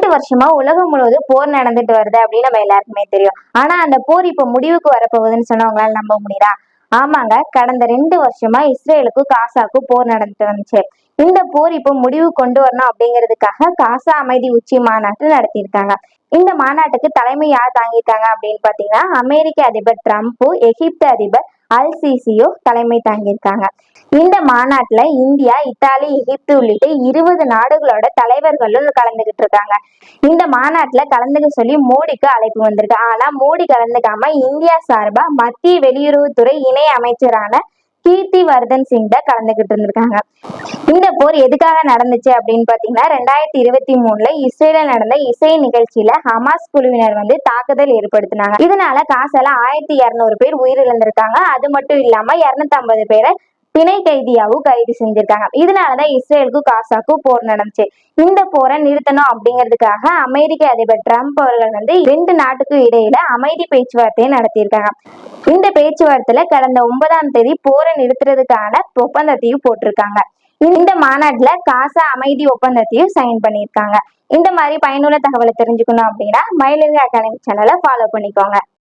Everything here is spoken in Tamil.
2 வருஷமா உலகம் முழுவதும் போர் நடந்துட்டு வருது அப்படின்னு நம்ம எல்லாருக்குமே தெரியும். ஆனா அந்த போர் இப்ப முடிவுக்கு வரப்போகுதுன்னு சொன்னா உங்களால நம்ப முடியுதா? ஆமாங்க, கடந்த 2 வருஷமா இஸ்ரேலுக்கும் காசாக்கும் போர் நடந்துட்டு வந்துச்சு. இந்த போர் இப்போ முடிவு கொண்டு வரணும் அப்படிங்கிறதுக்காக காசா அமைதி உச்சி மாநாட்டு நடத்தியிருக்காங்க. இந்த மாநாட்டுக்கு தலைமை யார் தாங்கியிருக்காங்க அப்படின்னு பாத்தீங்கன்னா, அமெரிக்க அதிபர் டிரம்பும் எகிப்து அதிபர் அல் சிசியோ தலைமை தாங்கியிருக்காங்க. இந்த மாநாட்டுல இந்தியா, இத்தாலி, எகிப்து உள்ளிட்ட 20 நாடுகளோட தலைவர்களும் கலந்துகிட்டு இருக்காங்க. இந்த மாநாட்டுல கலந்துக்க சொல்லி மோடிக்கு அழைப்பு வந்திருக்கு. ஆனா மோடி கலந்துக்காம இந்தியா சார்பா மத்திய வெளியுறவுத்துறை இணை அமைச்சரான கீர்த்தி வர்தன் சிங் தான் கலந்துகிட்டு இருந்திருக்காங்க. இந்த போர் எதுக்காக நடந்துச்சு அப்படின்னு பாத்தீங்கன்னா, 2023 இஸ்ரேல நடந்த இசை நிகழ்ச்சியில ஹமாஸ் குழுவினர் தாக்குதல் ஏற்படுத்தினாங்க. இதனால காசால 1200 பேர் உயிரிழந்திருக்காங்க. அது மட்டும் இல்லாம 250 பேரை பிணை கைதியாவும் கைது செஞ்சிருக்காங்க. இதனாலதான் இஸ்ரேலுக்கும் காசாக்கும் போர் நடந்துச்சு. இந்த போரை நிறுத்தணும் அப்படிங்கிறதுக்காக அமெரிக்க அதிபர் டிரம்ப் அவர்கள் 2 நாட்டுக்கும் இடையில அமைதி பேச்சுவார்த்தையை நடத்தியிருக்காங்க. இந்த பேச்சுவார்த்தையில கடந்த 9ஆம் தேதி போரை நிறுத்துறதுக்கான ஒப்பந்தத்தையும் போட்டிருக்காங்க. இந்த மாநாட்டுல காசா அமைதி ஒப்பந்தத்தையும் சைன் பண்ணியிருக்காங்க. இந்த மாதிரி பயனுள்ள தகவலை தெரிஞ்சுக்கணும் அப்படின்னா மயிலிறகு அகாடமி சேனலை ஃபாலோ பண்ணிக்கோங்க.